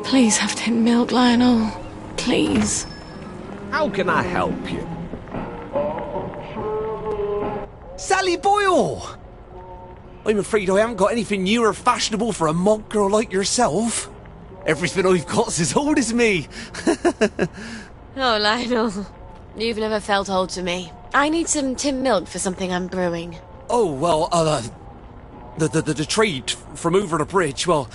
Please have tin milk, Lionel. Please. How can I help you? Sally Boyle! I'm afraid I haven't got anything new or fashionable for a monk girl like yourself. Everything I've got's as old as me. Oh, Lionel. You've never felt old to me. I need some tin milk for something I'm brewing. Oh, well, the trade from over the bridge, well,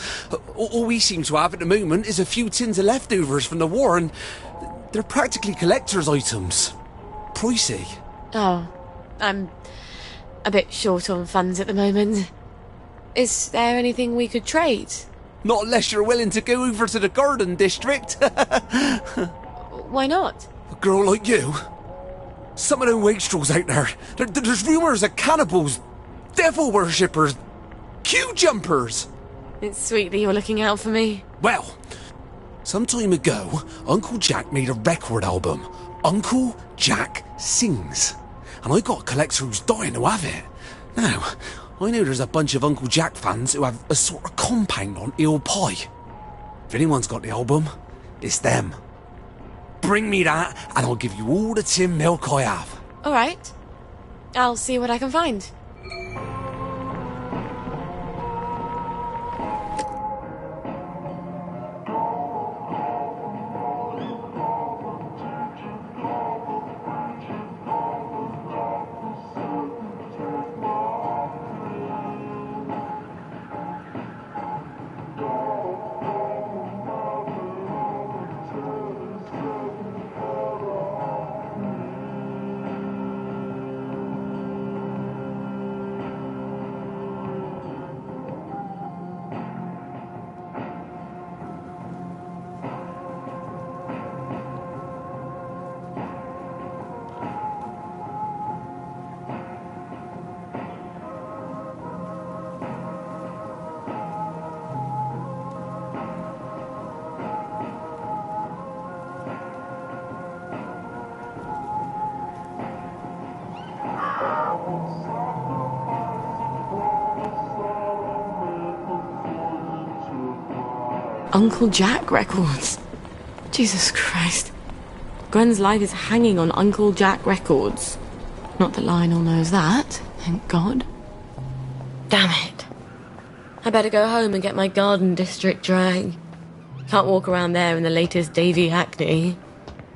all we seem to have at the moment is a few tins of leftovers from the war, and they're practically collector's items. Pricey. Oh, I'm a bit short on funds at the moment. Is there anything we could trade? Not unless you're willing to go over to the garden district. Why not? A girl like you? Some of them wastrels out there, there's rumours of cannibals, devil worshippers, queue jumpers. It's sweet that you're looking out for me. Well, some time ago, Uncle Jack made a record album, Uncle Jack Sings. And I got a collector who's dying to have it. Now, I know there's a bunch of Uncle Jack fans who have a sort of compound on Eel Pie. If anyone's got the album, it's them. Bring me that, and I'll give you all the tin milk I have. All right. I'll see what I can find. Uncle Jack Records. Jesus Christ. Gwen's life is hanging on Uncle Jack Records. Not that Lionel knows that, thank God. Damn it. I better go home and get my garden district drag. Can't walk around there in the latest Davy Hackney.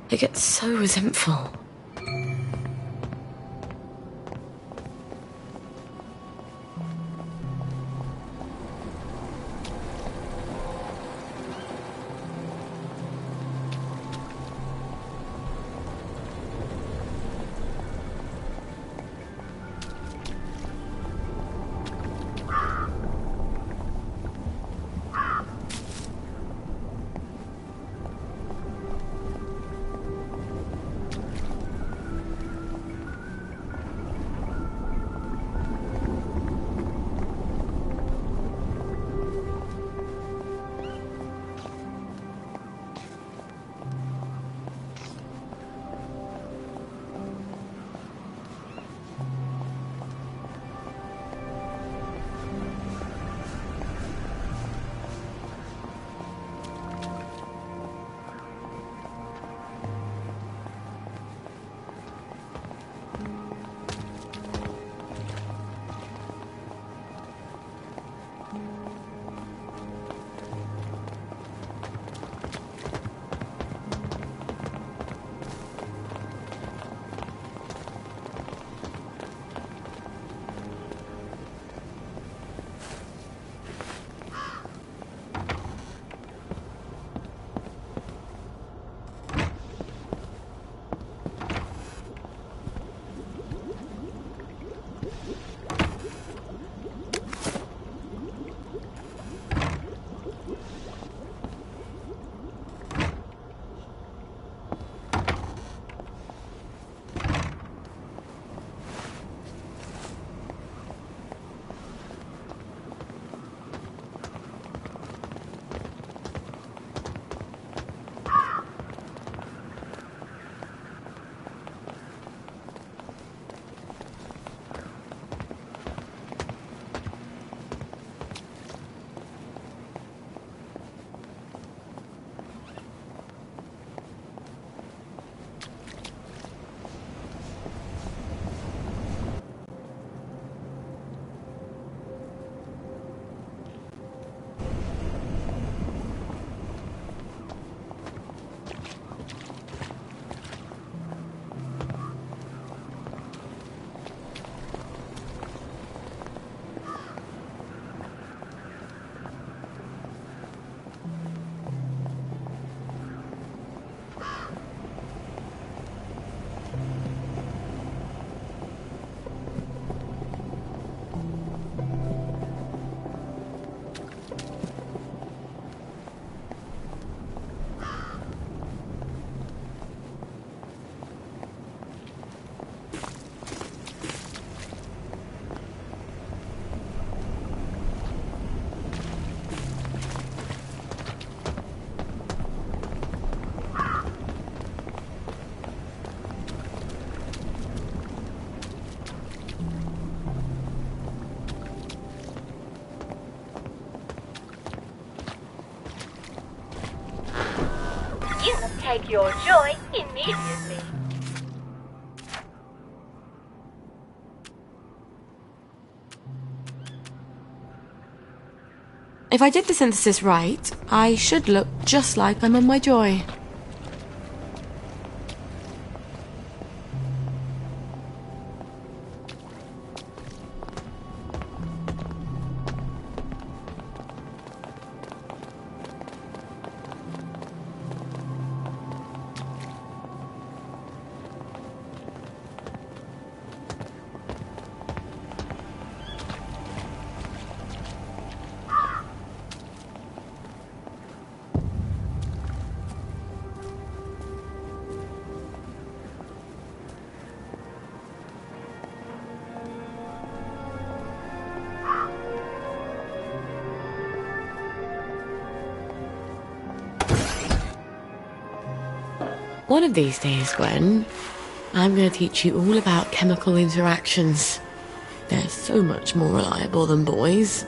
It gets so resentful. take your joy immediately. If I did the synthesis right, I should look just like I'm on my joy. One of these days, Gwen, I'm going to teach you all about chemical interactions. They're so much more reliable than boys.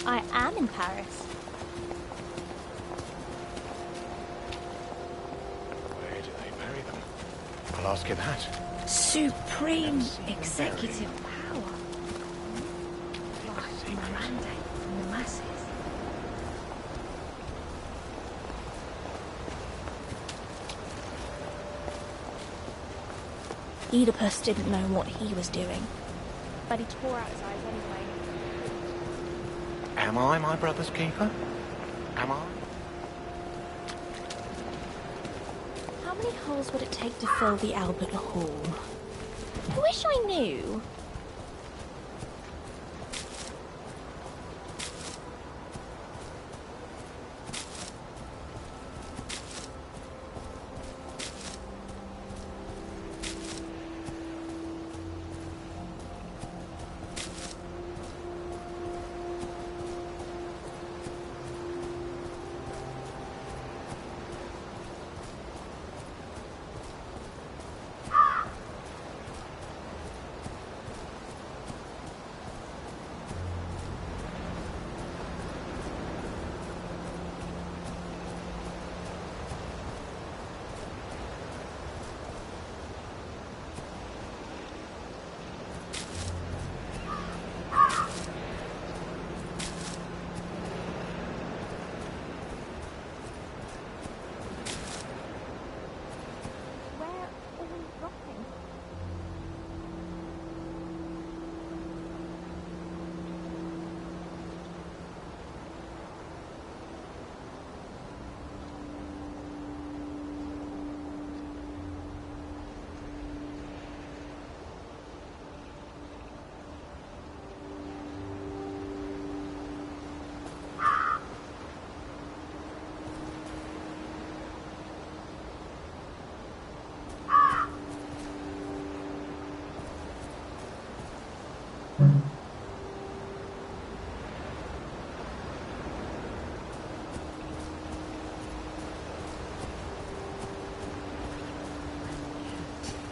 I am in Paris. Where do they bury them? I'll ask you that. Supreme executive power. Mandate from the masses. Oedipus didn't know what he was doing, but he tore out his eyes anyway. Am I my brother's keeper? Am I? How many holes would it take to fill the Albert Hall? I wish I knew.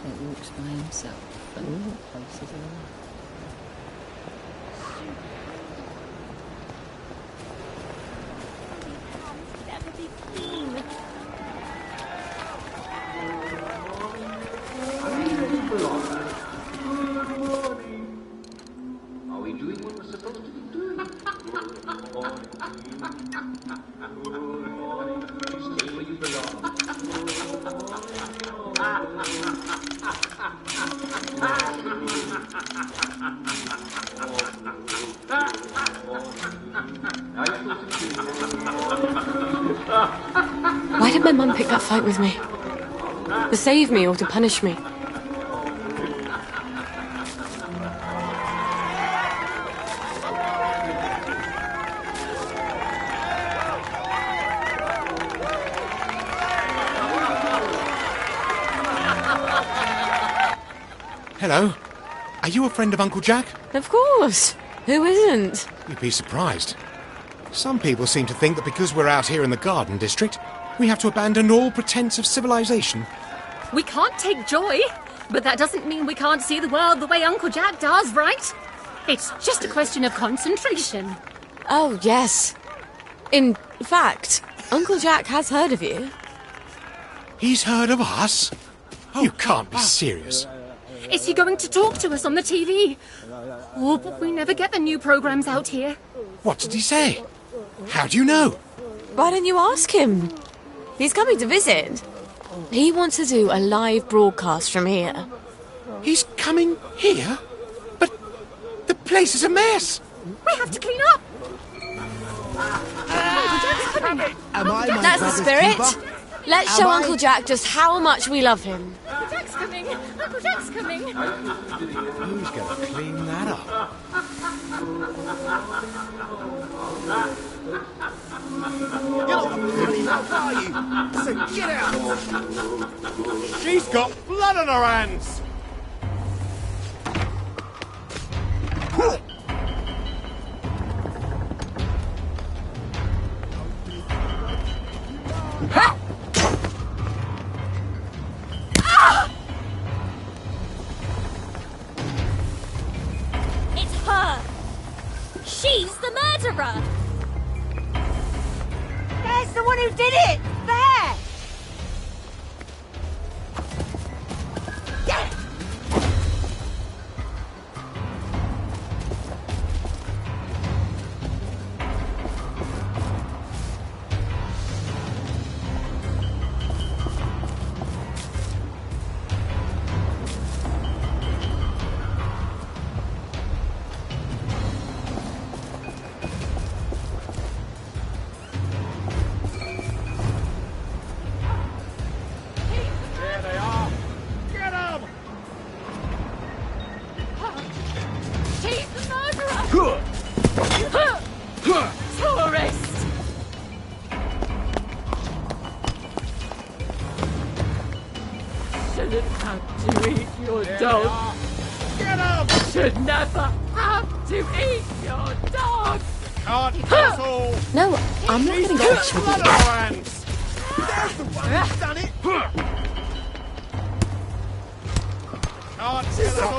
that walks by himself and all places alone. Never be clean. Are we doing what we're supposed to be doing? Stay where you belong. Why did my mum pick that fight with me? To save me or to punish me? Hello. Are you a friend of Uncle Jack? Of course. Who isn't? You'd be surprised. Some people seem to think that because we're out here in the Garden District, we have to abandon all pretense of civilization. We can't take joy, but that doesn't mean we can't see the world the way Uncle Jack does, right? It's just a question of concentration. Oh, yes. In fact, Uncle Jack has heard of you. He's heard of us? You can't be serious. Is he going to talk to us on the TV? Oh, but we never get the new programs out here. What did he say? How do you know? Why don't you ask him? He's coming to visit. He wants to do a live broadcast from here. He's coming here? But the place is a mess. We have to clean up. Uncle Jack's coming. That's the spirit. Let's show Uncle Jack just how much we love him. Uncle Jack's coming. Uncle Jack's coming. Who's going to clean that up? You're not cleaning up, are you? So get out! She's got blood on her hands. It's her! She's the murderer! There's the one who did it! There! Get it! Tourist! Shouldn't have to eat your dog. Get up! Should never have to eat your dog. Can't kill us all. No, I'm not going to get rich with Blood you. on her hands. There's the one who's done it! Can't kill us all.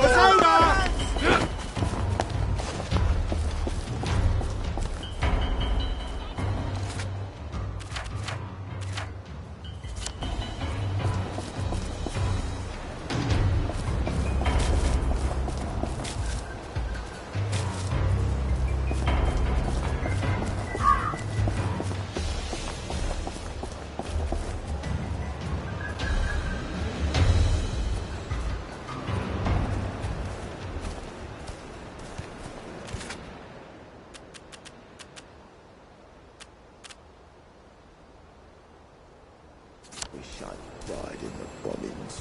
Wish I'd died in the bombings.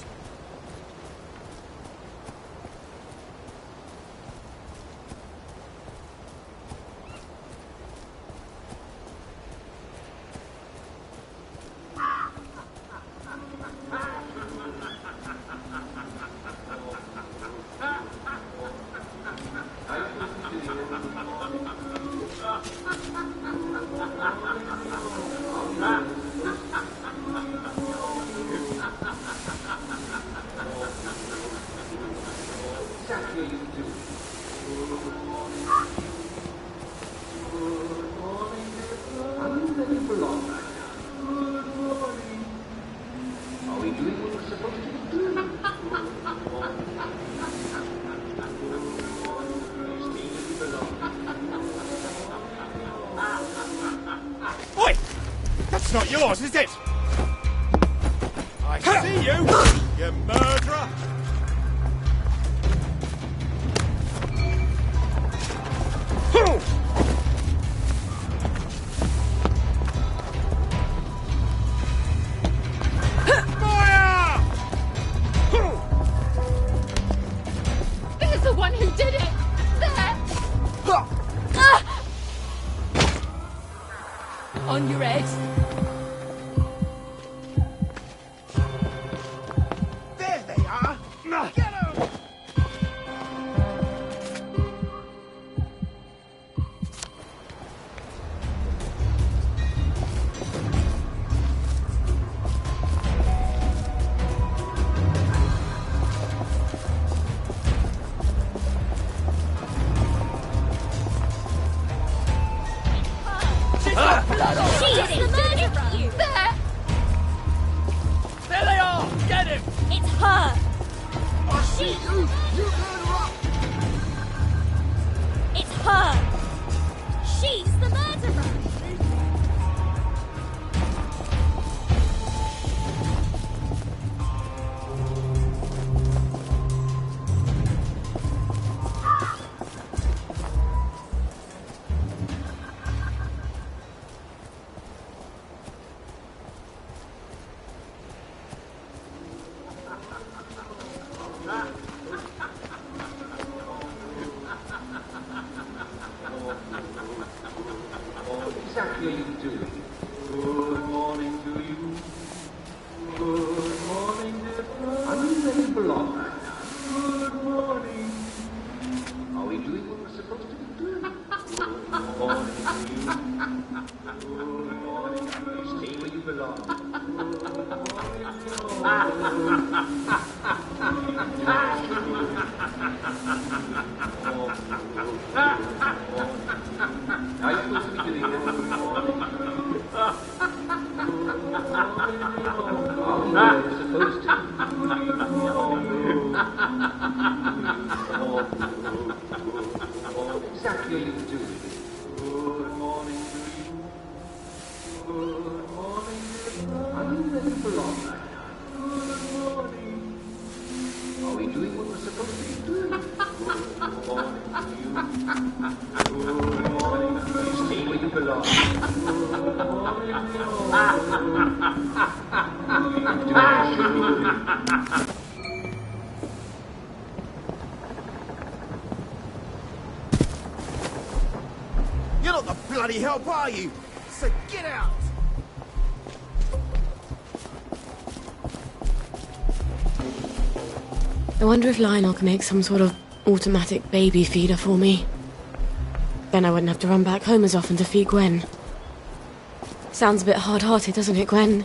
yours, is it? I see you, you murderer! There's the one who did it! There! On your head. There they are. Get 'em! There they are! Get him! It's her! She, you murder her! It's her! She's the murderer! Exactly are you doing? Good morning to you. Good morning, dear. Are you ready for long right now? Good morning. Are we doing what we're supposed to be doing? Good morning to you. Good morning to you. Stay where you belong. Good Now you're supposed to be doing this. You're supposed to. Exactly what you do. Good morning to you. Good morning. Are you ready for long right now? Good morning. Are we doing what we're supposed to be doing? Good morning to you. Good morning. Stay where you belong. You're not the bloody help, are you? So get out! I wonder if Lionel can make some sort of automatic baby feeder for me. Then I wouldn't have to run back home as often to feed Gwen. Sounds a bit hard-hearted, doesn't it, Gwen?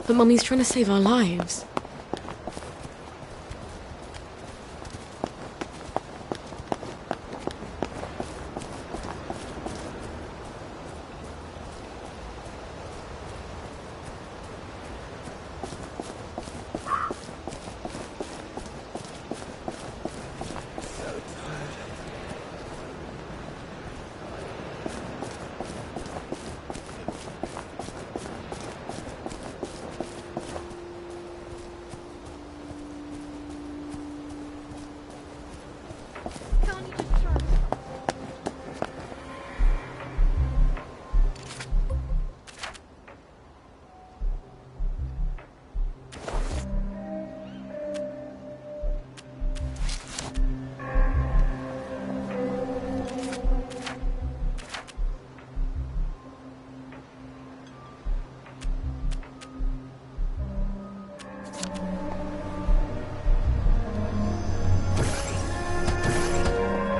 But Mummy's trying to save our lives.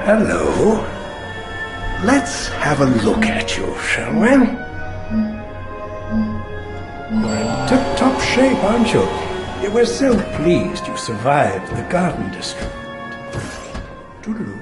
Hello. Let's have a look at you, shall we? You're in tip-top shape, aren't you? We're so pleased you survived the Garden District. Toodaloo.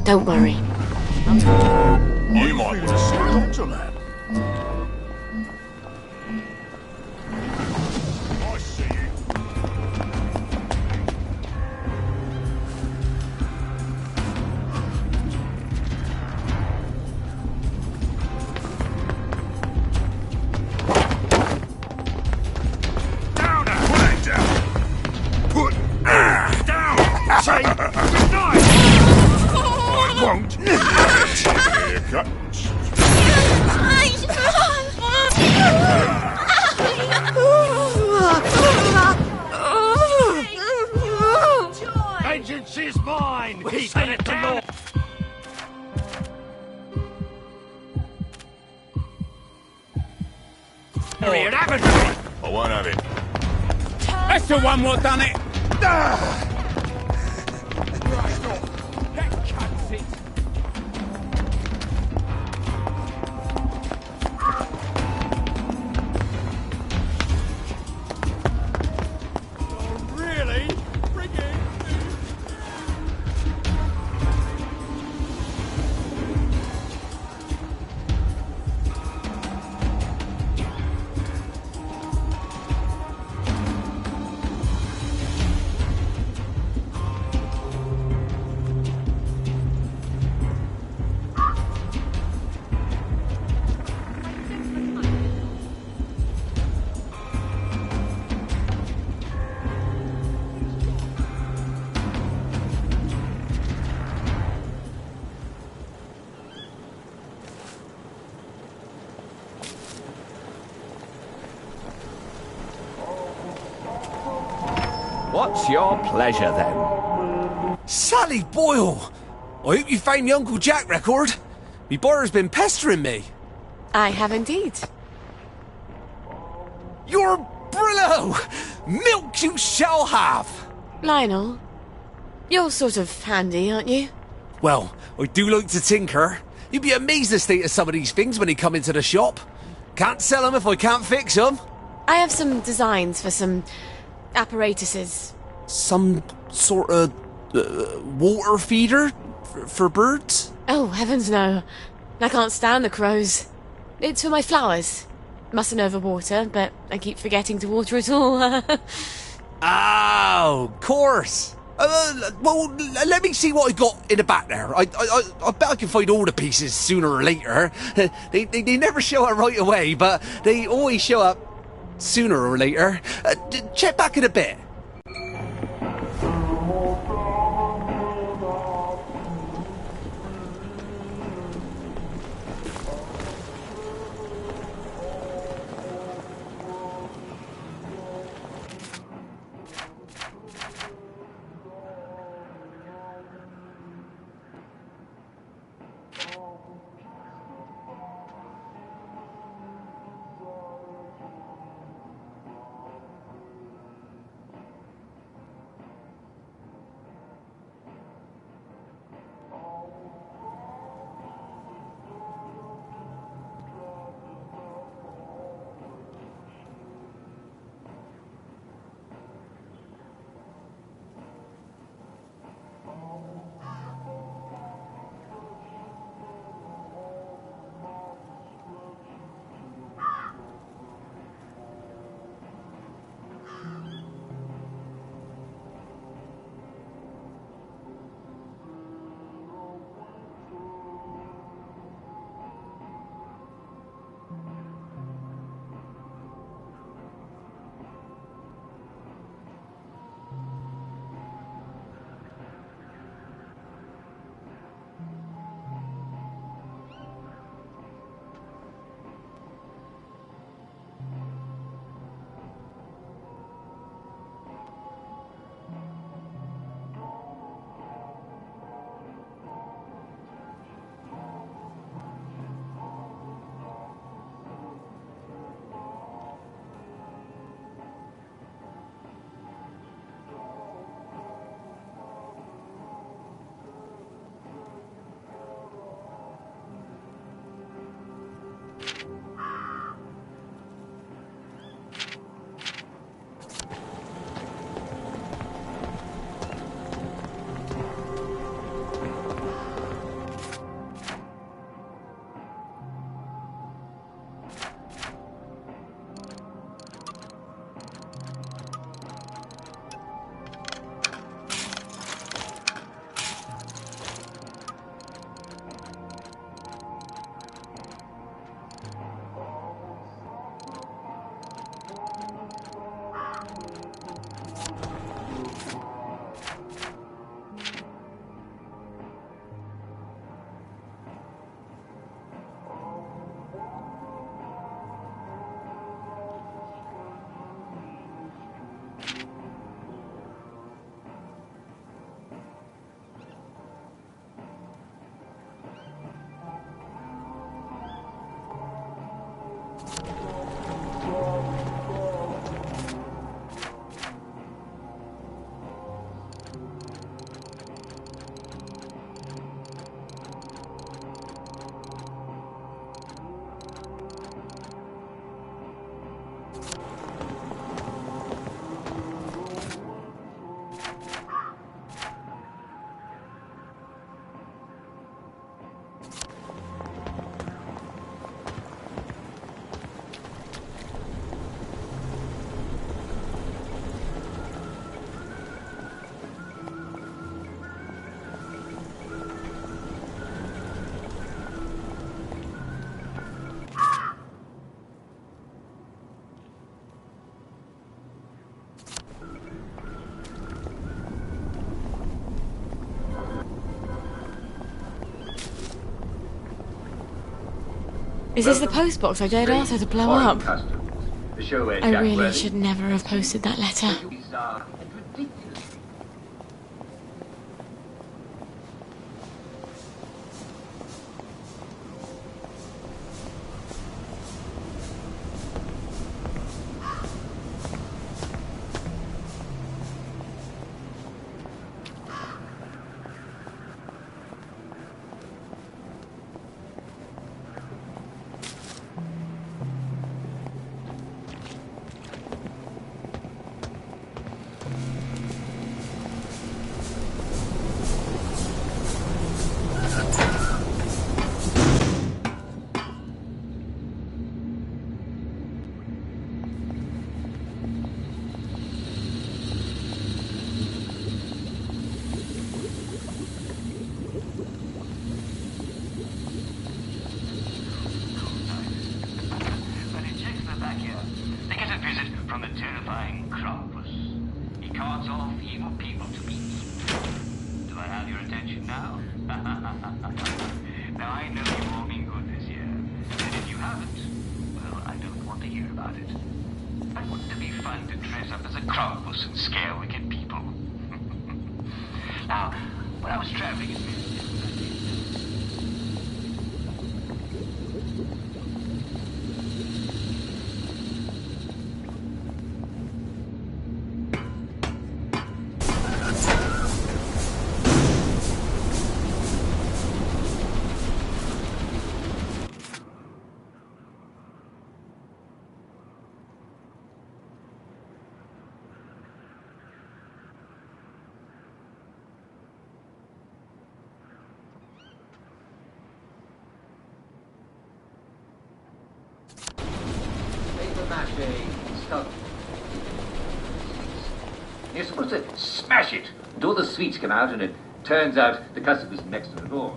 Don't worry. You might want to see a doctor, man. I see you. Down now. Put that down. Put down. Say goodnight. I won't. Here comes. Vengeance is mine. Keep it to law. I won't have it. That's the one what done it. Really? Bring it. What's your pleasure, then? Sally Boyle! I hope you found the Uncle Jack record. Me brother's been pestering me. I have indeed. You're Brillo! Milk you shall have! Lionel, you're sort of handy, aren't you? Well, I do like to tinker. You'd be amazed at the state of some of these things when they come into the shop. Can't sell them if I can't fix them. I have some designs for some apparatuses. Some sort of water feeder for birds? Oh, heavens no. I can't stand the crows. It's for my flowers. Mustn't overwater, but I keep forgetting to water it all. Oh, of course. Well, let me see what I got in the back there. I bet I can find all the pieces sooner or later. They never show up right away, but they always show up sooner or later. Check back in a bit. Is this the post box I dared Arthur to blow up? The show where I Jack really Worthy- should never have posted that letter. Bizarre and ridiculous. When he checks the back here, they get a visit from the terrifying Krampus. He carts off evil people to be eaten. Do I have your attention now? Now I know you all mean good this year. And if you haven't, well, I don't want to hear about it. But wouldn't it be fun to dress up as a Krampus and scare wicked people? Now, when I was traveling in Stuff. You're supposed to smash it, and all the sweets come out, and it turns out the customer's next to the door.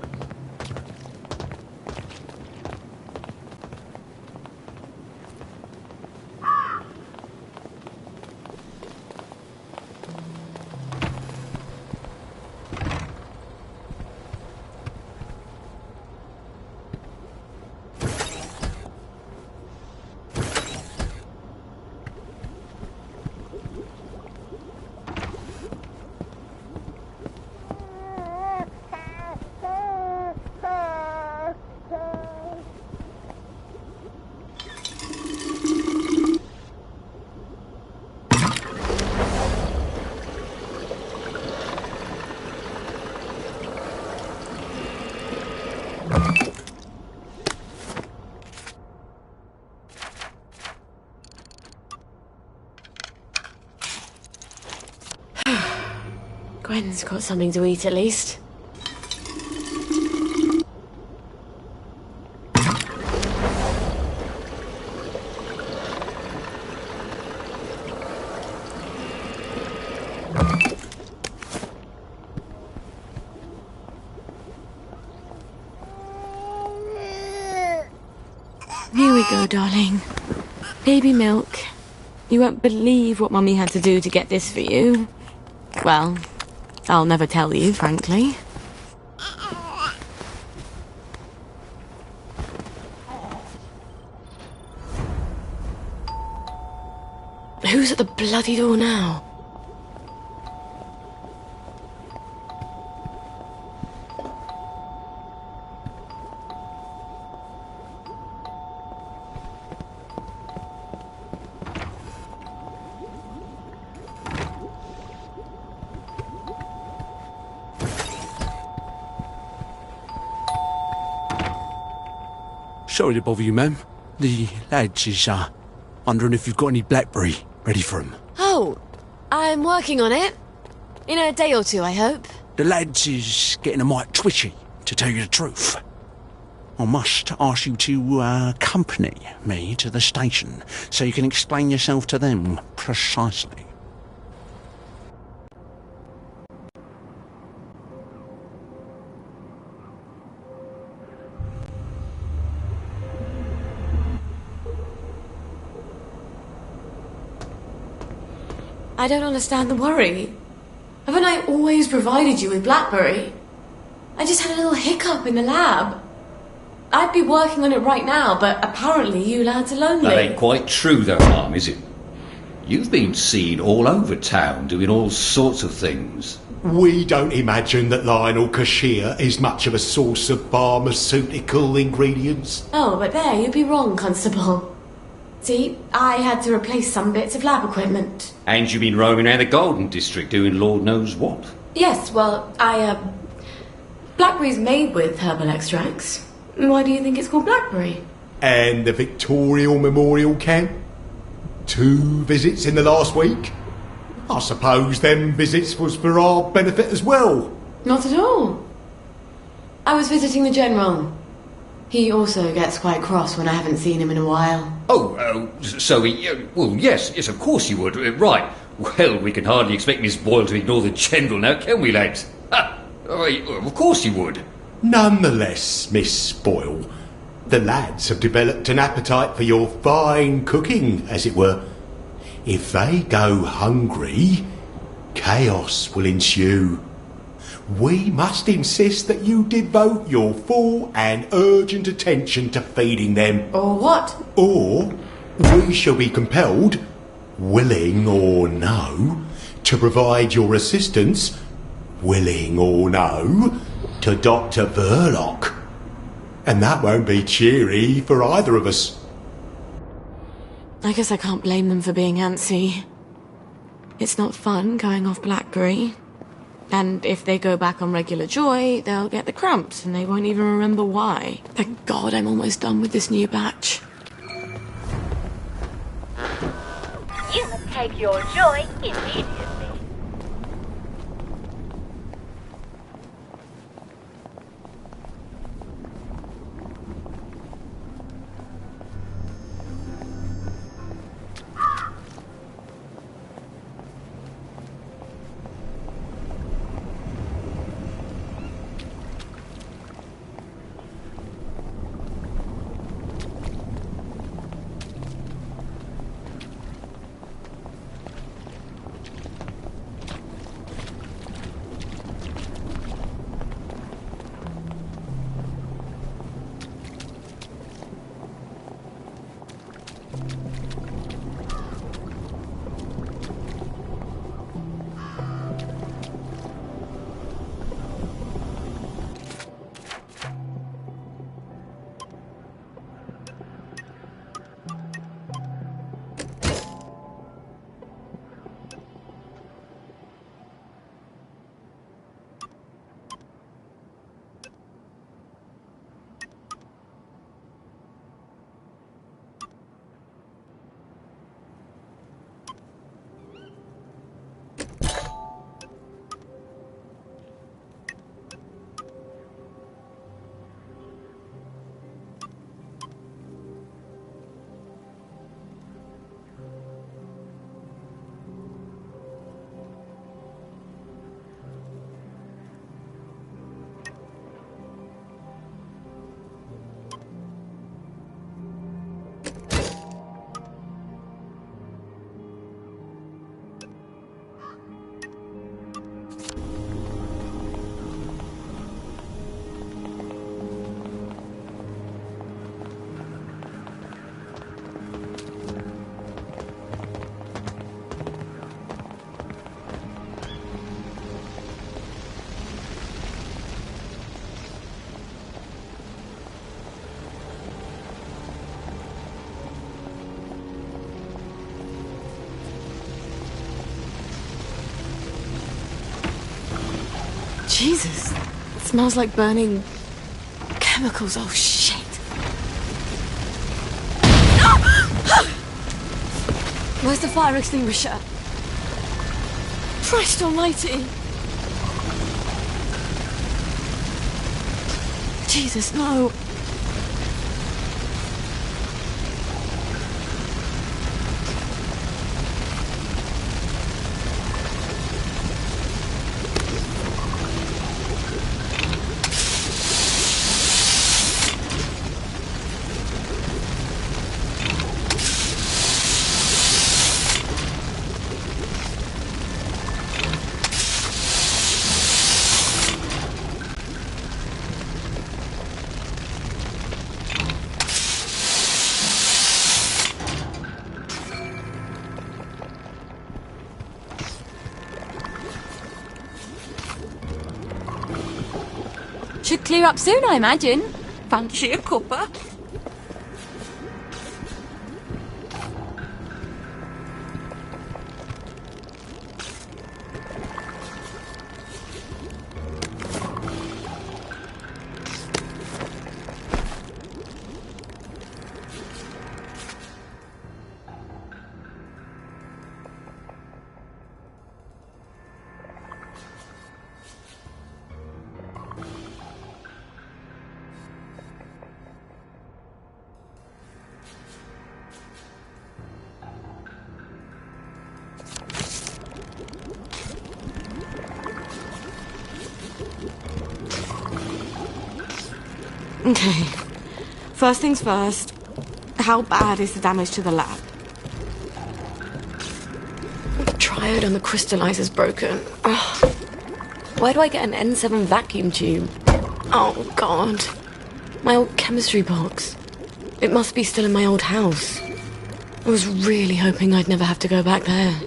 Gwen's got something to eat at least. Here we go, darling. Baby milk. You won't believe what Mummy had to do to get this for you. Well, I'll never tell you, frankly. Who's at the bloody door now? Sorry to bother you, ma'am. The lads is, wondering if you've got any blackberry ready for 'em. Oh, I'm working on it. In a day or two, I hope. The lads is getting a mite twitchy, to tell you the truth. I must ask you to accompany me to the station so you can explain yourself to them precisely. I don't understand the worry. Haven't I always provided you with blackberry? I just had a little hiccup in the lab. I'd be working on it right now, but apparently you lads are lonely. That ain't quite true though, Mum, is it? You've been seen all over town doing all sorts of things. We don't imagine that Lionel Cashier is much of a source of pharmaceutical ingredients. Oh, but there, you'd be wrong, Constable. See, I had to replace some bits of lab equipment. And you've been roaming around the Golden District doing Lord knows what. Yes, well, Blackberry's made with herbal extracts. Why do you think it's called Blackberry? And the Victorial Memorial Camp? 2 visits in the last week? I suppose them visits was for our benefit as well. Not at all. I was visiting the General. He also gets quite cross when I haven't seen him in a while. So he... well, yes, of course you would. Right. Well, we can hardly expect Miss Boyle to ignore the General now, can we, lads? Of course you would. Nonetheless, Miss Boyle, the lads have developed an appetite for your fine cooking, as it were. If they go hungry, chaos will ensue. We must insist that you devote your full and urgent attention to feeding them. Or what? Or we shall be compelled, willing or no, to provide your assistance, willing or no, to Dr. Verloc. And that won't be cheery for either of us. I guess I can't blame them for being antsy. It's not fun going off Blackberry. And if they go back on regular Joy, they'll get the cramps and they won't even remember why. Thank God I'm almost done with this new batch. You must take your Joy immediately. Jesus, it smells like burning chemicals. Oh, shit. Where's the fire extinguisher? Christ almighty. Jesus, no. should clear up soon, I imagine. Fancy a cuppa? Okay. First things first, how bad is the damage to the lab? The triode on the crystallizer's broken. Ugh. Why do I get an N7 vacuum tube? Oh, God. My old chemistry box. It must be still in my old house. I was really hoping I'd never have to go back there.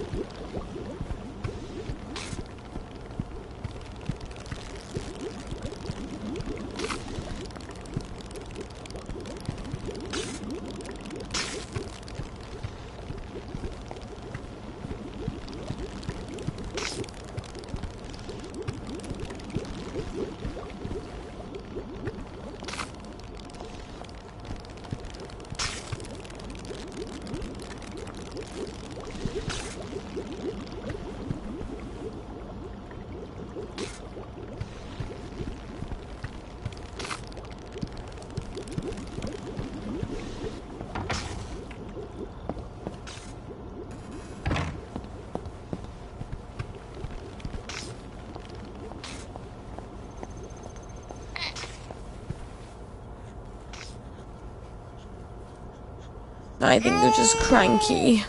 I think you're just cranky.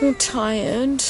You're tired.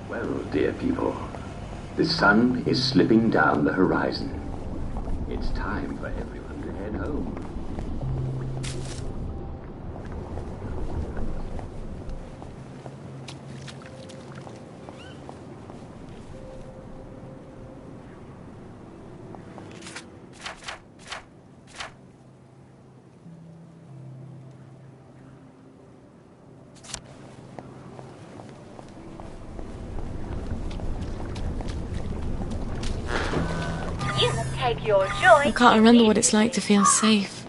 Well, dear people, the sun is slipping down the horizon. It's time for everyone to head home. Take your joy. I can't remember what it's like to feel safe.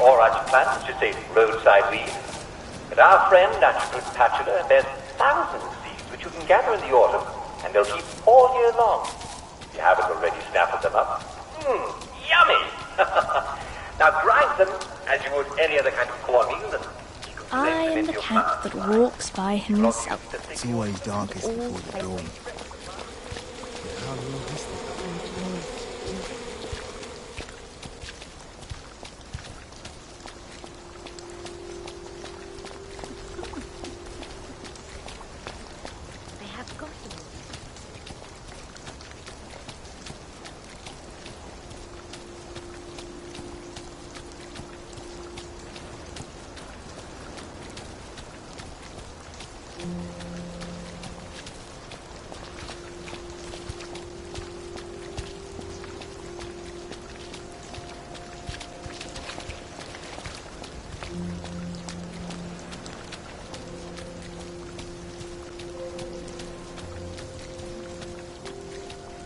borage plants to say roadside weed. But our friend, Natural Patula, bears thousands of seeds which you can gather in the autumn, and they'll keep all year long. If you haven't already snapped them up. Yummy! Now grind them as you would any other kind of cornmeal, and you can I place them am into the your cat that walks by himself. It's always darkest before the dawn. How long is this? They have got him.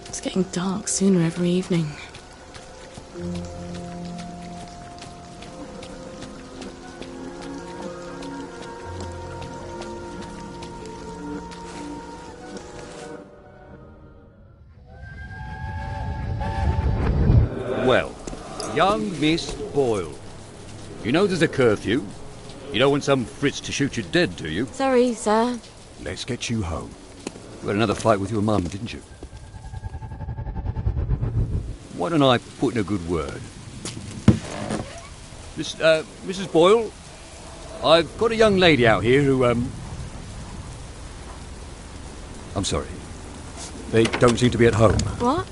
It's getting dark sooner every evening. Well, young Miss Boyle. You know there's a curfew. You don't want some Fritz to shoot you dead, do you? Sorry, sir. Let's get you home. You had another fight with your mum, didn't you? Why don't I put in a good word? Mrs. Boyle, I've got a young lady out here who, I'm sorry. They don't seem to be at home. What?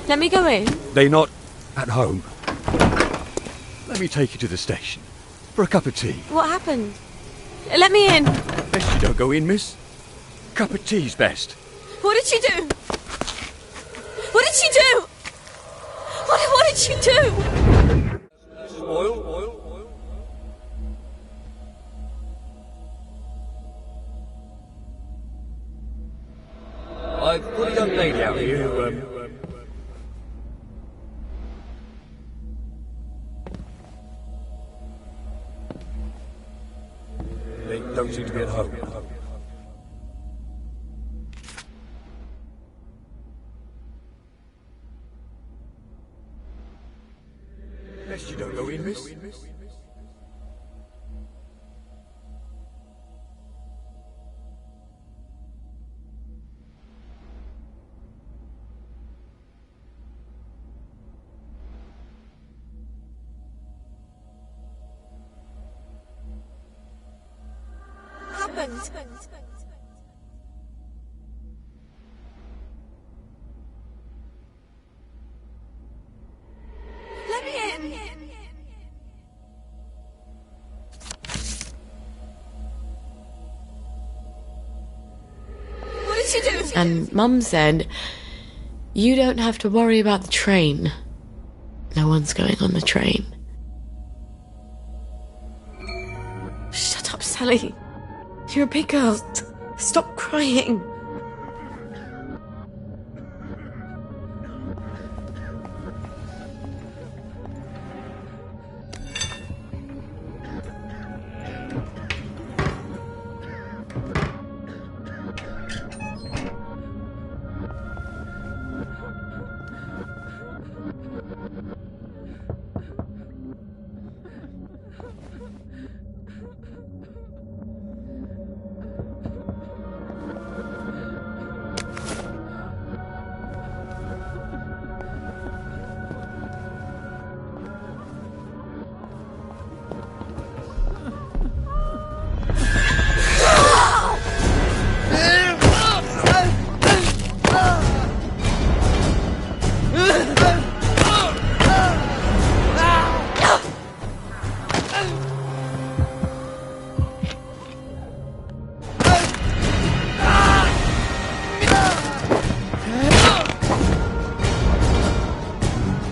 Let me go in. They're not at home. Let me take you to the station for a cup of tea. What happened? Let me in. Best you don't go in, miss. Cup of tea's best. What did she do? What did she do? What did she do? Oil. I've got a young lady out here who, they don't seem to be at home. Best you don't go in, miss. Happened. Let me in. What did she do? And Mum said, you don't have to worry about the train. No one's going on the train. Shut up, Sally. You're a big girl. Stop crying.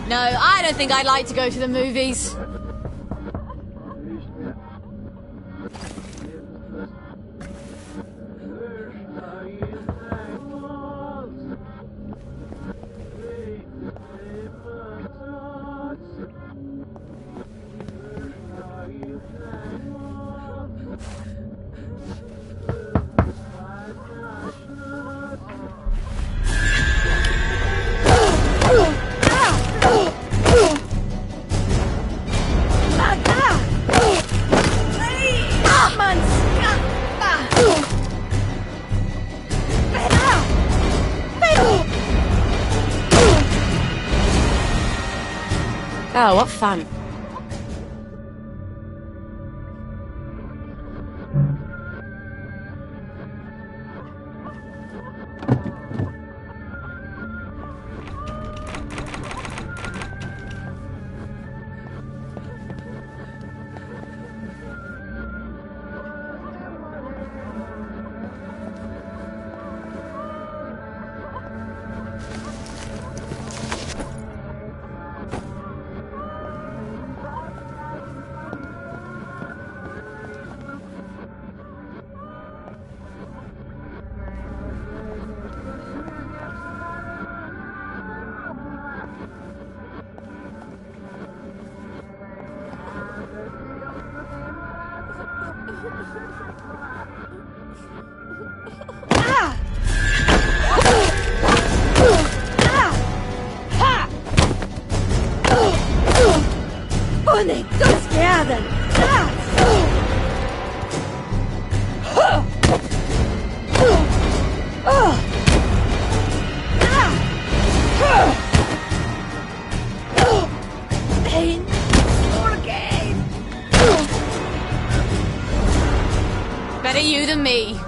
No, I don't think I'd like to go to the movies. Oh, what fun. ¡Conectos quedan! Pain. Again. Better you than me.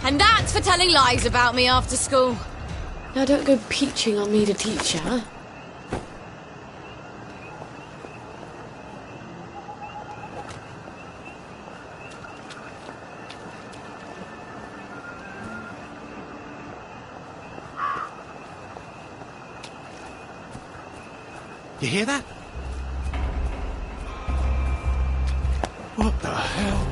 And that's for telling lies about me after school. Now don't go peaching on me to teach her. You hear that? What the hell?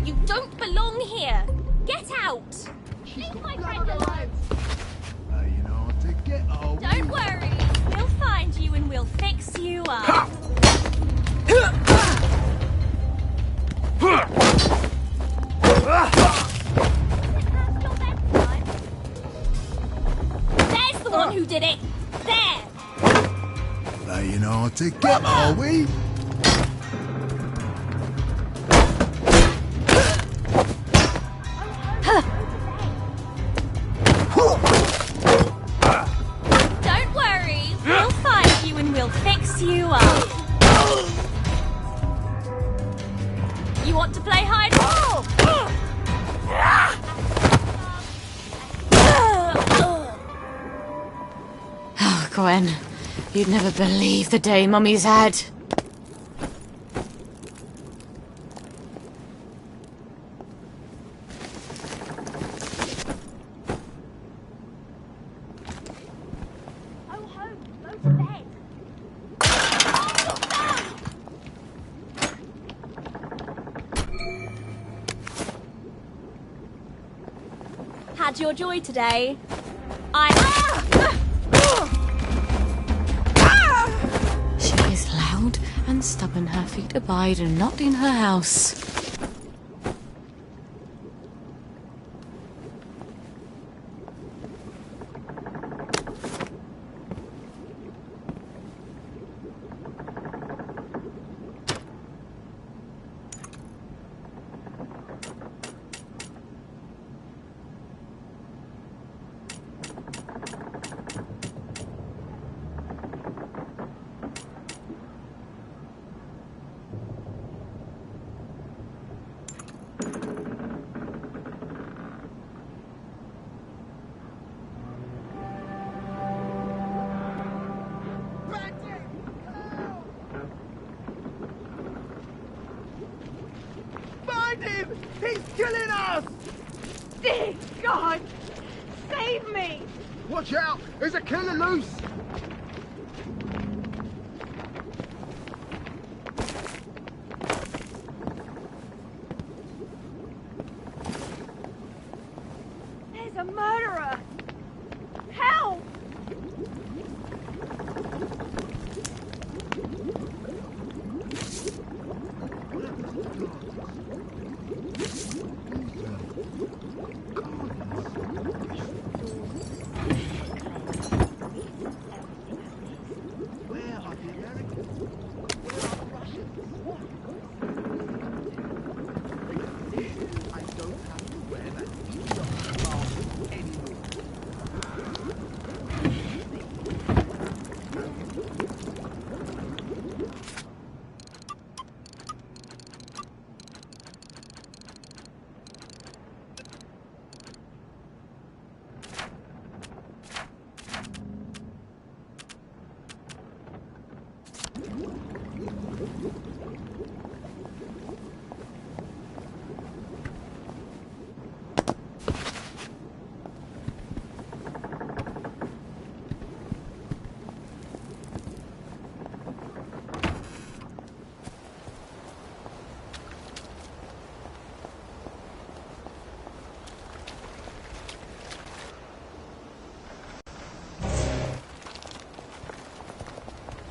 You don't belong here. Get out. Leave my friend alone. You know what to get, oh. Don't worry. We'll find you and we'll fix you up. There's the one who did it. There. You know what to get, are we? Don't worry. We'll find you and we'll fix you up. You want to play hide? Oh, Gwen, you'd never believe the day Mummy's had. Had your joy today. She is loud and stubborn, her feet abide and not in her house. Find him! He's killing us! Dear God! Save me! Watch out! There's a killer loose! There's a murderer! Help!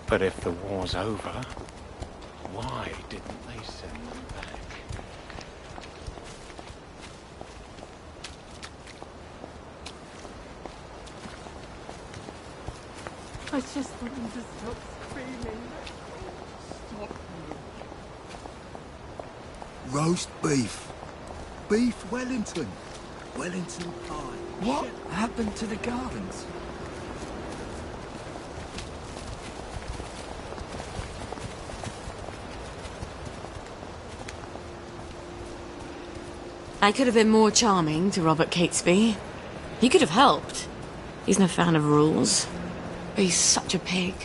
But if the war's over, why didn't they send them back? I just want them to stop screaming. Stop. Roast beef. Beef Wellington. Wellington pie. What happened to the gardens? I could have been more charming to Robert Catesby. He could have helped. He's no fan of rules. But he's such a pig.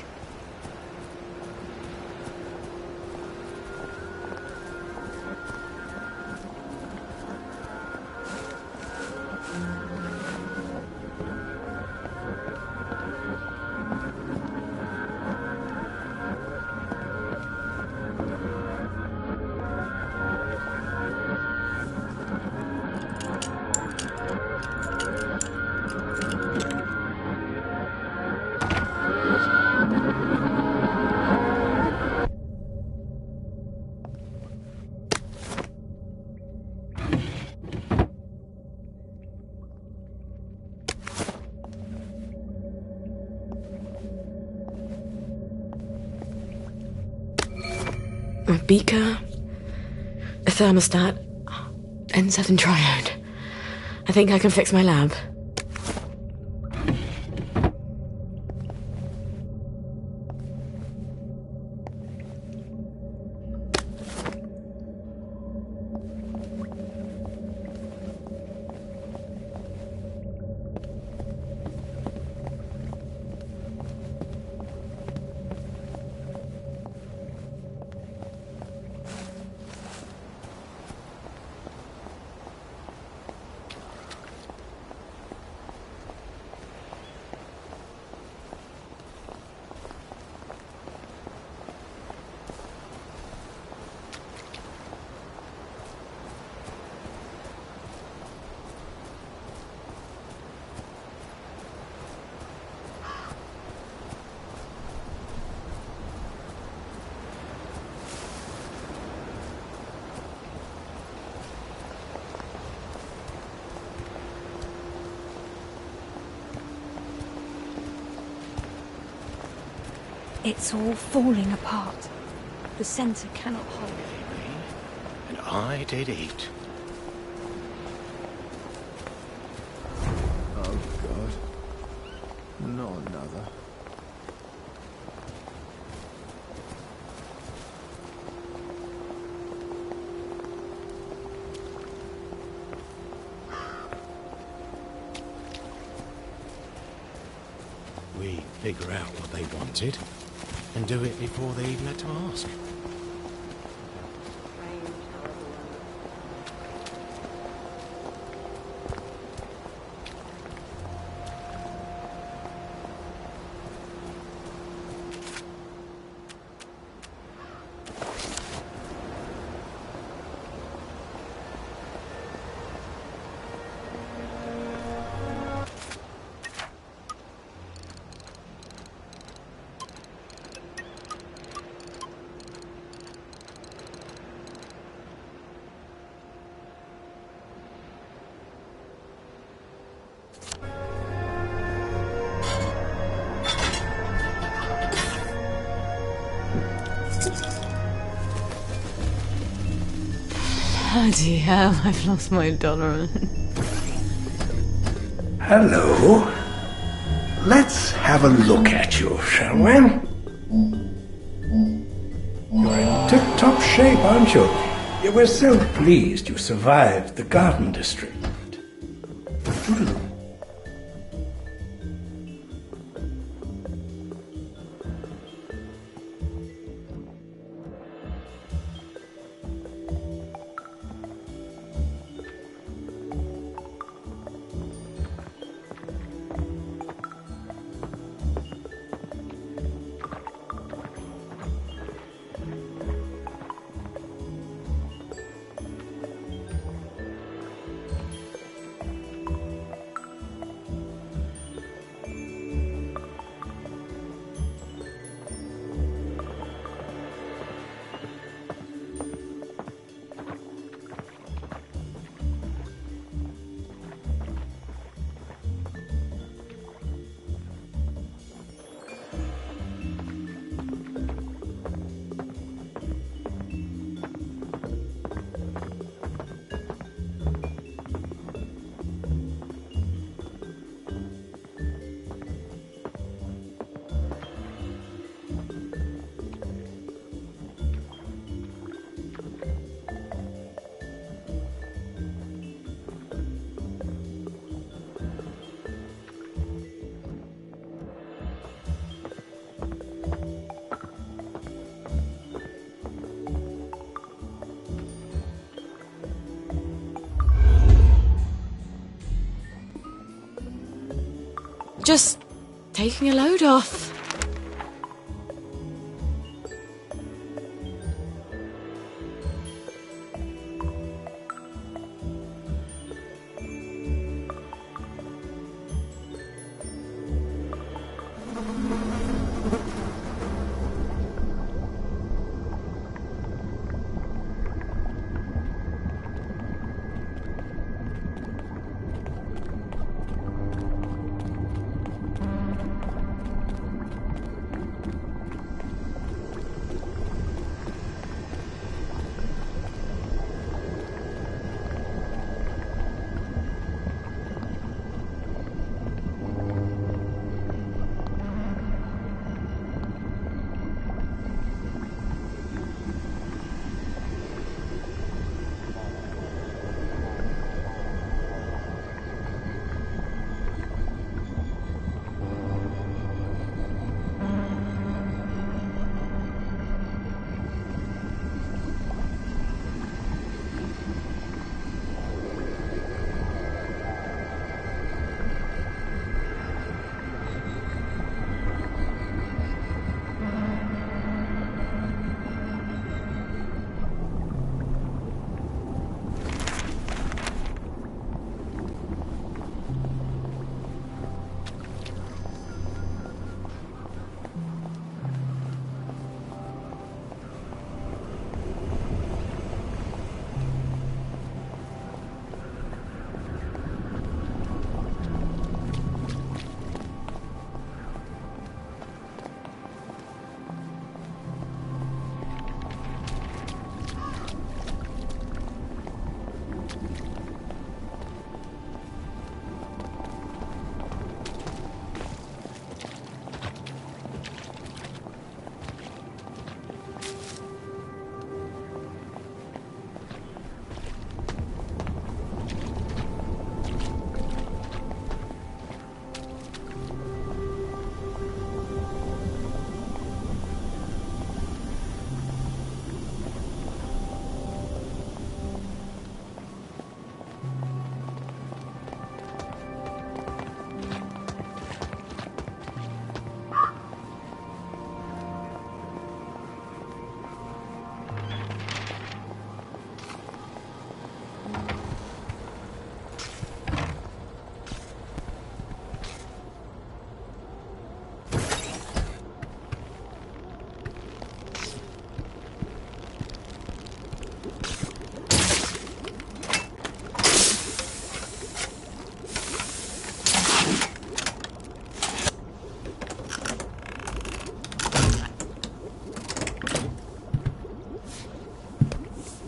A beaker, a thermostat, N7 triode. I think I can fix my lab. It's all falling apart. The centre cannot hold. And I did eat. Oh, God. Not another. We figure out what they wanted and do it before they even had to ask. Bloody hell, I've lost my tolerance. Hello. Let's have a look at you, shall we? You're in tip-top shape, aren't you? We're so pleased you survived the Garden District. Toodaloo. Just taking a load off.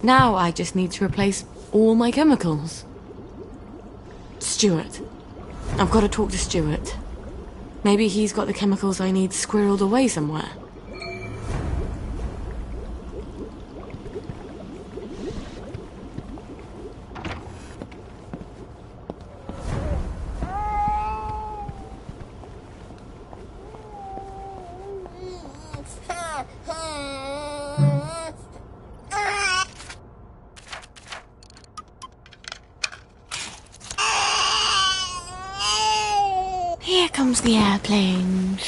Now I just need to replace all my chemicals. Stuart. I've got to talk to Stuart. Maybe he's got the chemicals I need squirreled away somewhere. Here comes the airplane.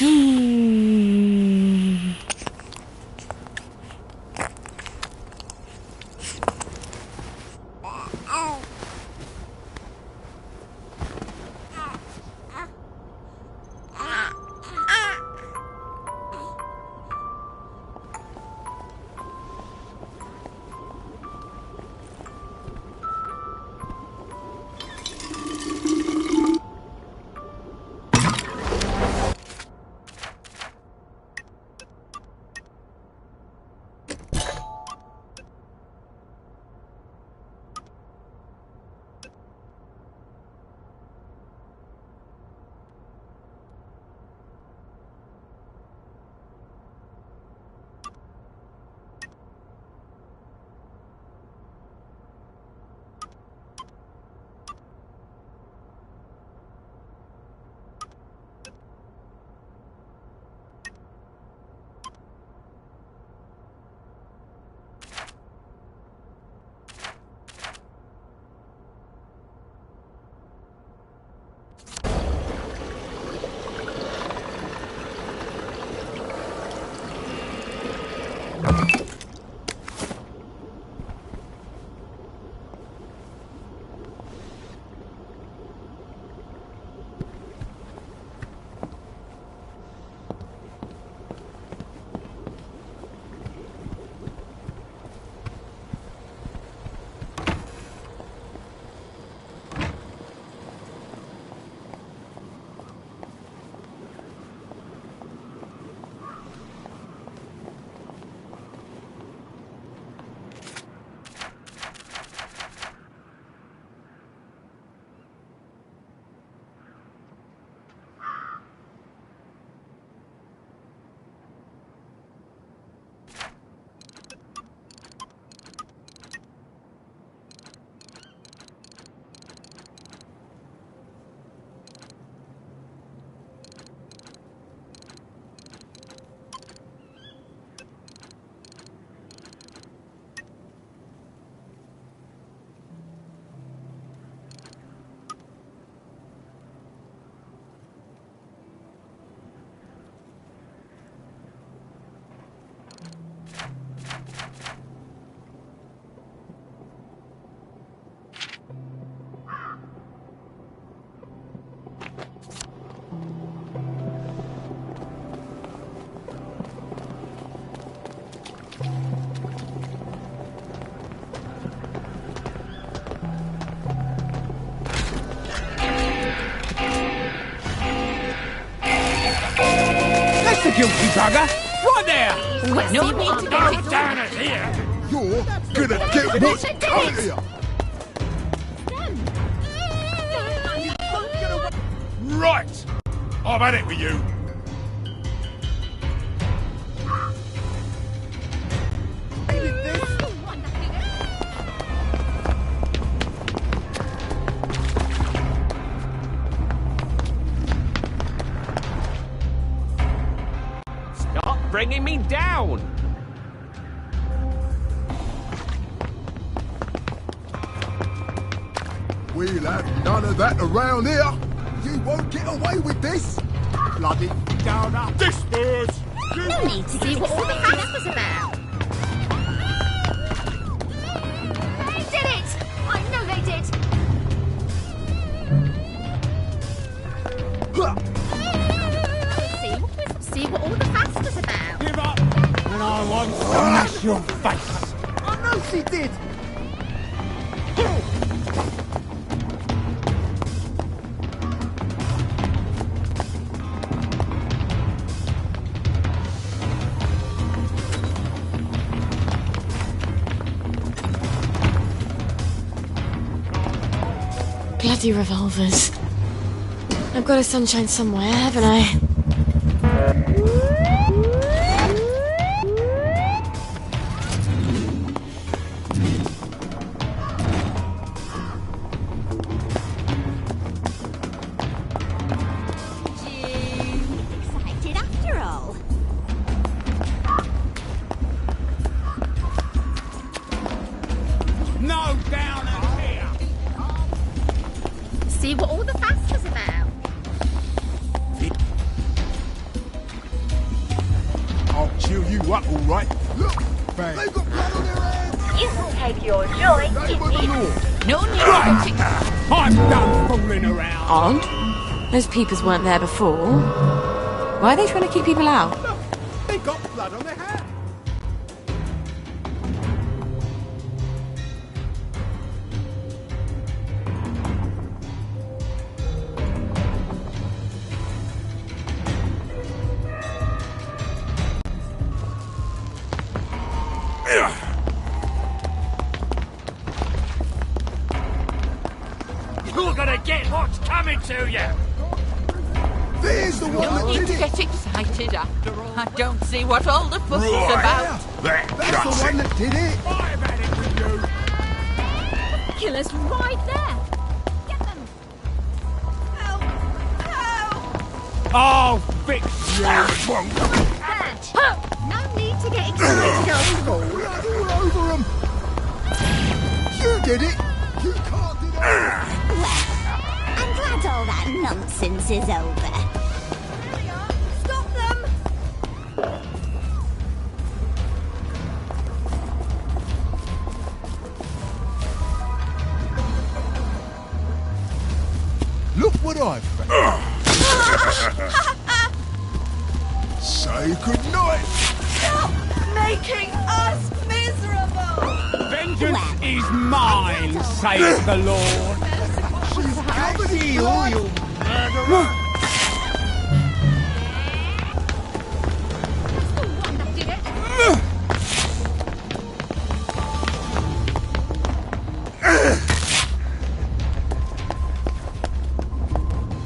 That's the guilty bugger! Right there! Well, no need to get it down at here! You're gonna get what's coming here! Right! I've had it with you. Stop bringing me down! We'll have none of that around here. You won't get away with this. Bloody down-up. Disperse! No need to see what all the fuss was about. They did it! I know they did! See what all the fuss was about. Give up, and I won't smash your face. I know she did. Bloody revolvers. I've got a sunshine somewhere, haven't I? Excited after all. No downers here! See what all the fuss was about. I'll cheer you up, all right. Look, bang. They've got blood on their hands. You can take your joy Name of the law. No need Right. to I'm done fooling around. Odd. Those peepers weren't there before. Why are they trying to keep people out? Look, they've got blood on their hands. You're gonna get what's coming to you! There's the one No that need did to it. get excited after all. I don't see what all the fuss is about. That's the one that did it. I've had it with you. Killer's right there. Get them. I'll fix you. No need to get excited after all. Blood all over them. You did it. You can't deny it. I'm glad all that nonsense is over. Stop them! Look what I've found. Say goodnight. Stop making us miserable! Vengeance is mine, saith the Lord. She's covered in blood. You murderer.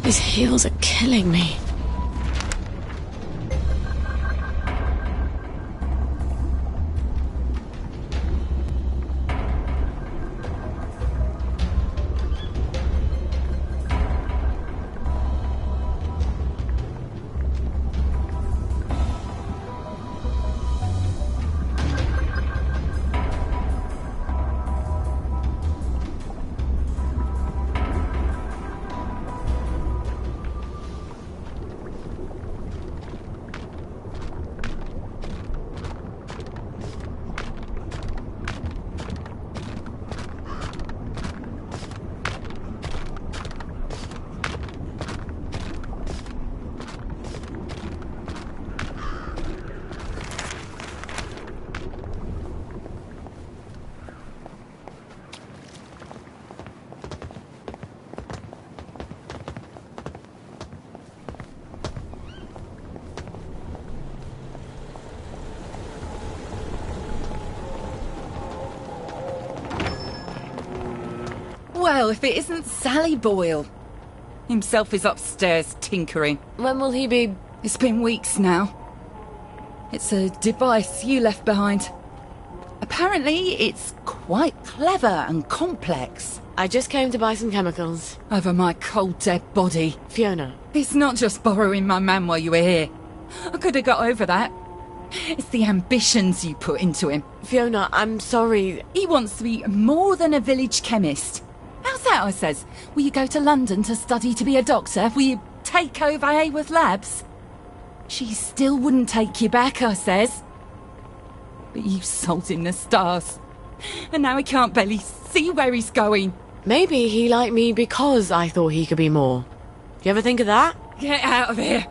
These heels are killing me. Well, if it isn't Sally Boyle. Himself is upstairs tinkering. When will he be? It's been weeks now. It's a device you left behind. Apparently, it's quite clever and complex. I just came to buy some chemicals. Over my cold, dead body. Fiona. It's not just borrowing my man while you were here. I could have got over that. It's the ambitions you put into him. Fiona, I'm sorry. He wants to be more than a village chemist. How's that, I says? Will you go to London to study to be a doctor? Will you take over Haworth Labs? She still wouldn't take you back, I says. But you sold him the stars. And now he can't barely see where he's going. Maybe he liked me because I thought he could be more. Do you ever think of that? Get out of here.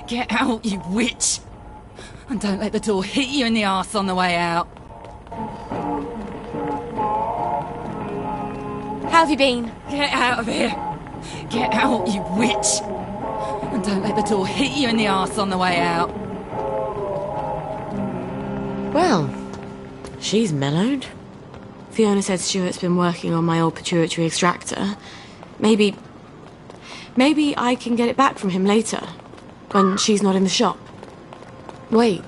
Get out, you witch. And don't let the door hit you in the arse on the way out. How have you been? Get out of here. Get out, you witch. And don't let the door hit you in the arse on the way out. Well, she's mellowed. Fiona said Stuart's been working on my old pituitary extractor. Maybe I can get it back from him later, when she's not in the shop. Wait.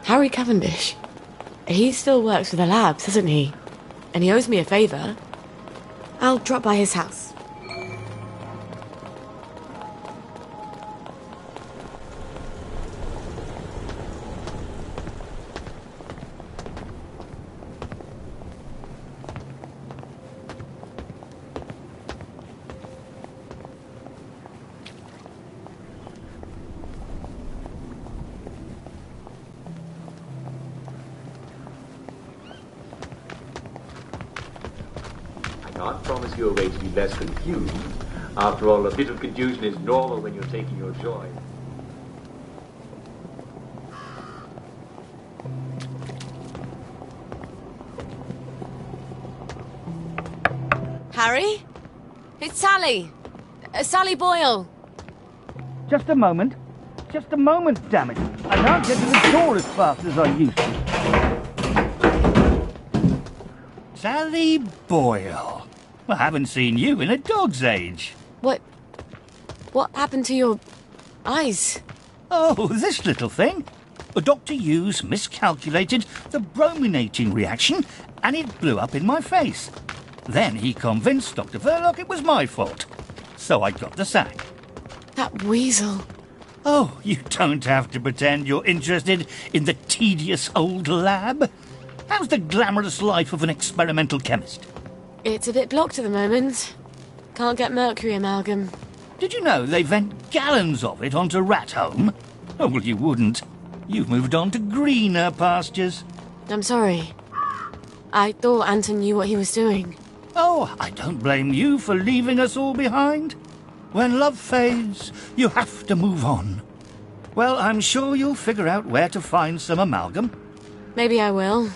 Harry Cavendish. He still works for the labs, doesn't he? And he owes me a favour. I'll drop by his house. I can't promise you a way to be less confused. After all, a bit of confusion is normal when you're taking your joy. Harry? It's Sally. Sally Boyle. Just a moment. Just a moment, damn it. I can't get to the door as fast as I used to. Sally Boyle. I haven't seen you in a dog's age. What happened to your eyes? Oh, this little thing. Dr. Hughes miscalculated the brominating reaction and it blew up in my face. Then he convinced Dr. Verloc it was my fault. So I got the sack. That weasel. Oh, you don't have to pretend you're interested in the tedious old lab. How's the glamorous life of an experimental chemist? It's a bit blocked at the moment. Can't get mercury amalgam. Did you know they vent gallons of it onto Rat Home? Oh, well, you wouldn't. You've moved on to greener pastures. I'm sorry. I thought Anton knew what he was doing. Oh, I don't blame you for leaving us all behind. When love fades, you have to move on. Well, I'm sure you'll figure out where to find some amalgam. Maybe I will.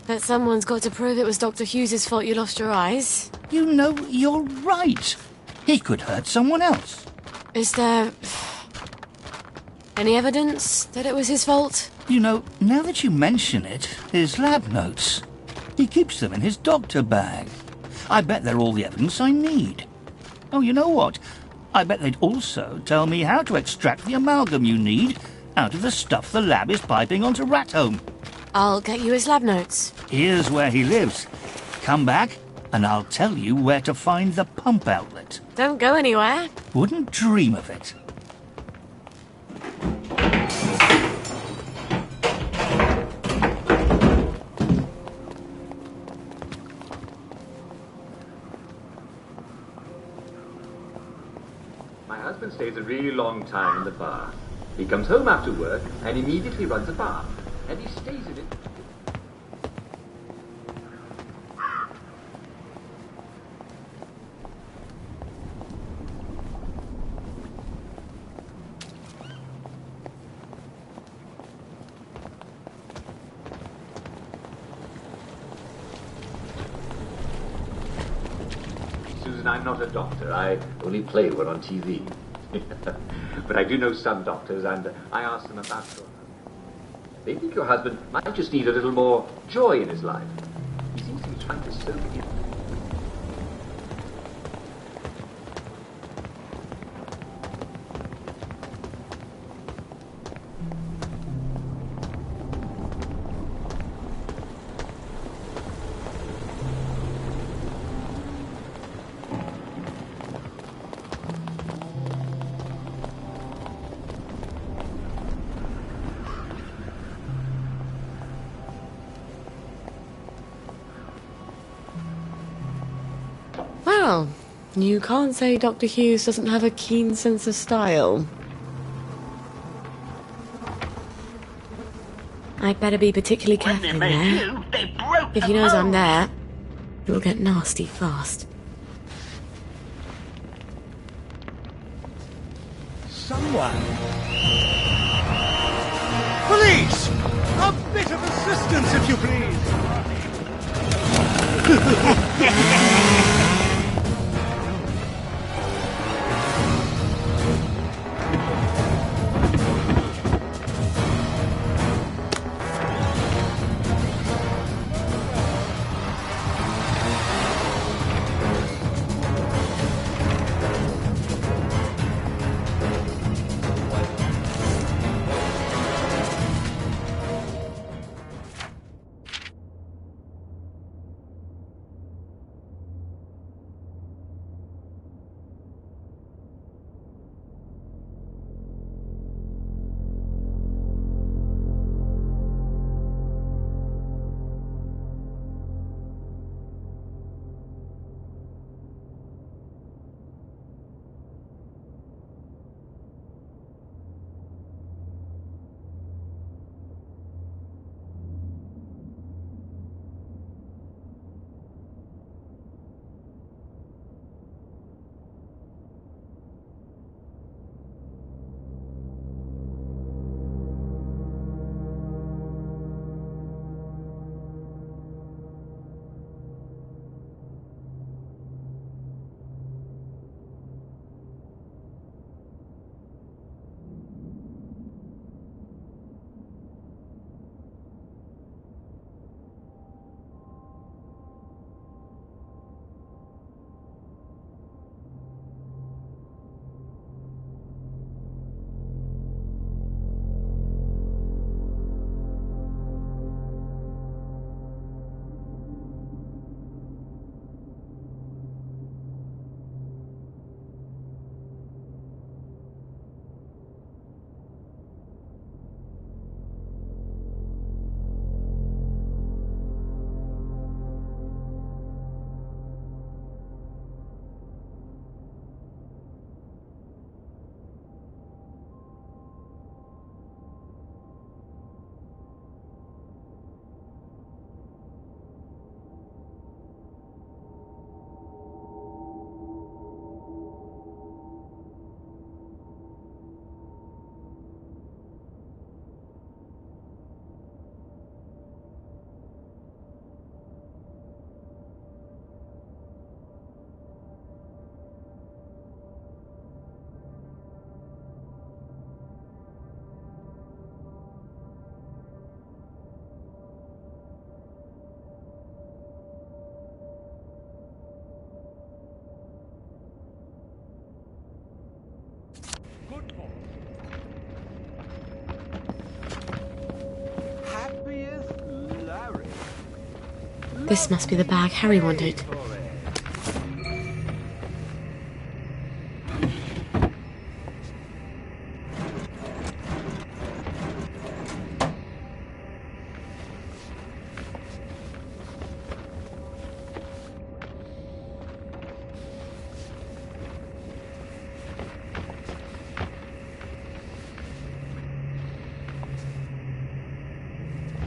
But someone's got to prove it was Dr. Hughes' fault you lost your eyes. You know, you're right. He could hurt someone else. Is there any evidence that it was his fault? You know, now that you mention it, his lab notes. He keeps them in his doctor bag. I bet they're all the evidence I need. Oh, you know what? I bet they'd also tell me how to extract the amalgam you need out of the stuff the lab is piping onto Rat Home. I'll get you his lab notes. Here's where he lives. Come back, and I'll tell you where to find the pump outlet. Don't go anywhere. Wouldn't dream of it. My husband stays a really long time in the bar. He comes home after work and immediately runs a bar. And he stays in it. Susan, I'm not a doctor. I only play one on TV. But I do know some doctors, and I asked them about your... They think your husband might just need a little more joy in his life. He seems to be trying to soak it in. Well, you can't say Dr. Hughes doesn't have a keen sense of style. I'd better be particularly careful in there. If he knows I'm there, it'll get nasty fast. Someone! Police! A bit of assistance, if you please! This must be the bag Harry wanted.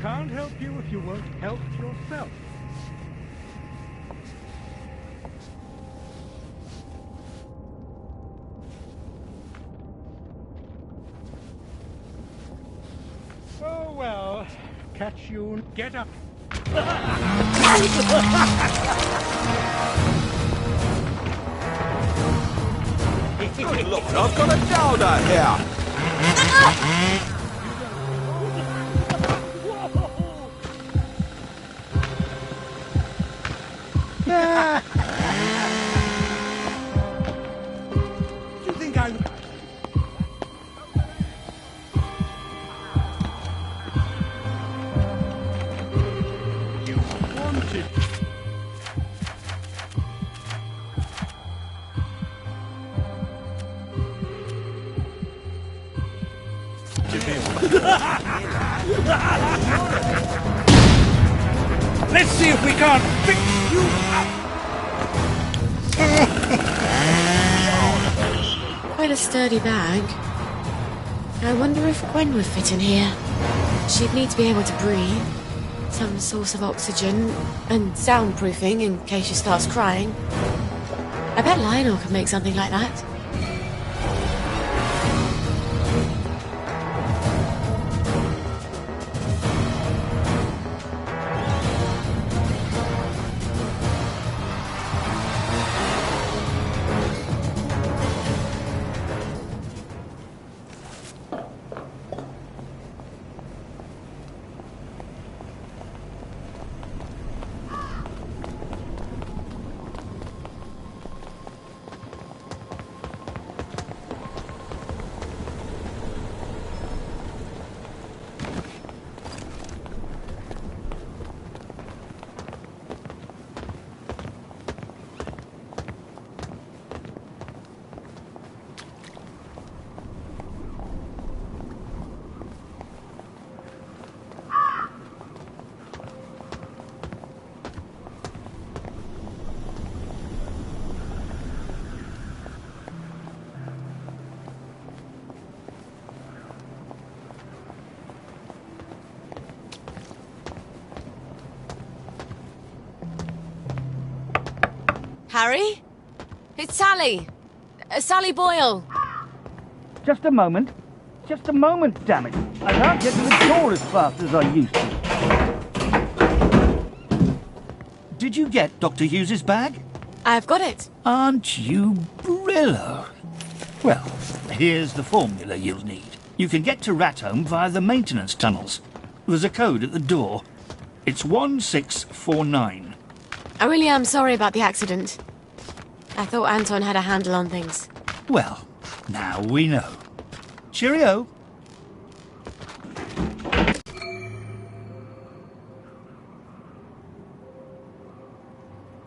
Can't help you if you won't help yourself. Oh well, catch you. Get up. Good Lord, I've got a downer here. Do you think I'm... You wanted... Let's see if we can't fix you up. Quite a sturdy bag. I wonder if Gwen would fit in here. She'd need to be able to breathe, some source of oxygen, and soundproofing in case she starts crying. I bet Lionel could make something like that. Harry? It's Sally. Sally Boyle. Just a moment. Just a moment, damn it. I can't get to the door as fast as I used to. Did you get Dr. Hughes's bag? I've got it. Aren't you Brillo? Well, here's the formula you'll need. You can get to Rathome via the maintenance tunnels. There's a code at the door. It's 1649. I really am sorry about the accident. I thought Anton had a handle on things. Well, now we know. Cheerio.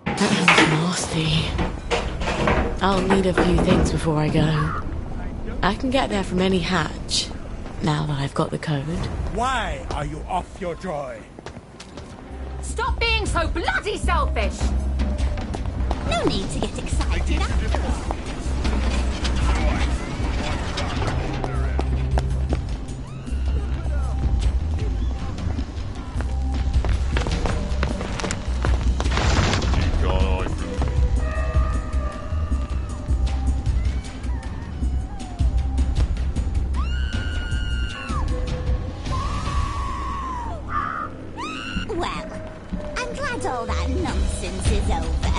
Nasty. I'll need a few things before I go. I can get there from any hatch, now that I've got the code. Why are you off your joy? Stop being so bloody selfish! No need to get excited after all. Well, I'm glad all that nonsense is over.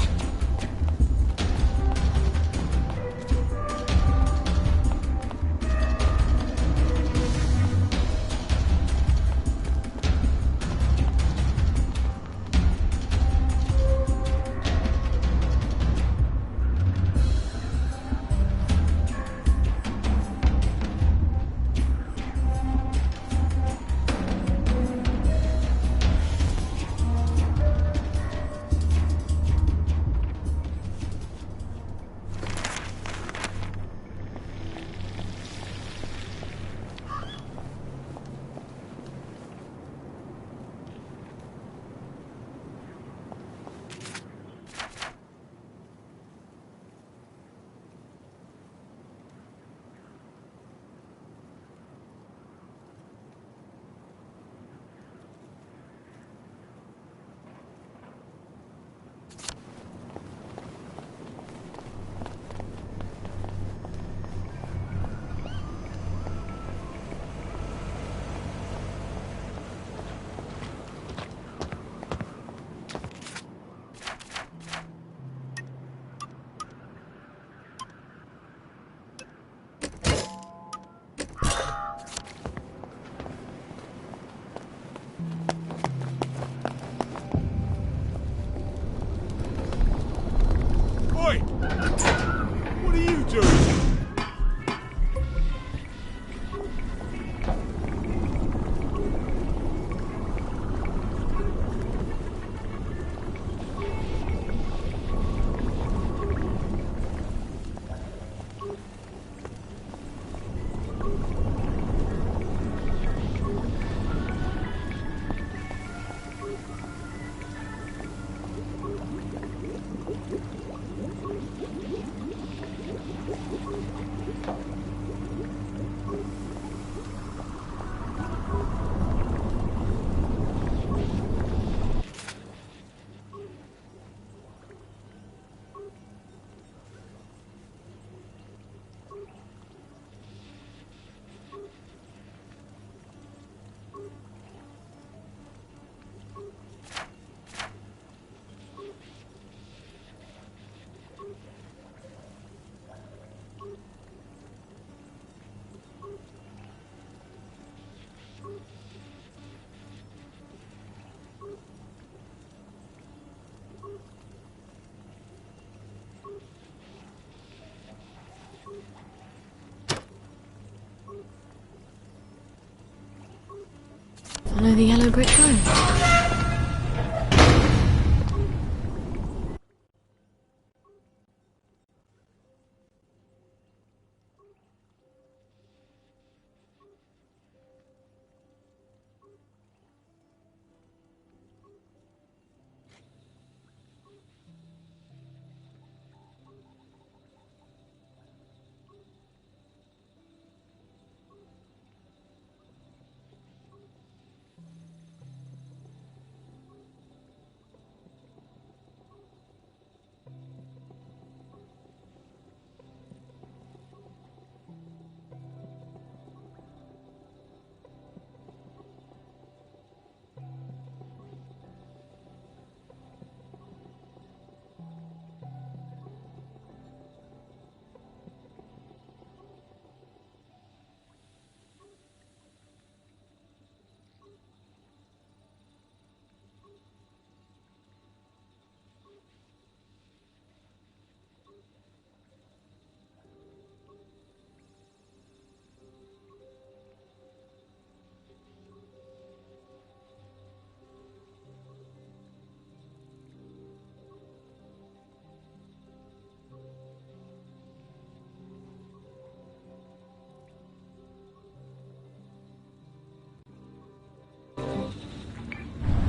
Follow the yellow brick road.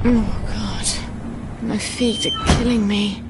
Oh, God. My feet are killing me.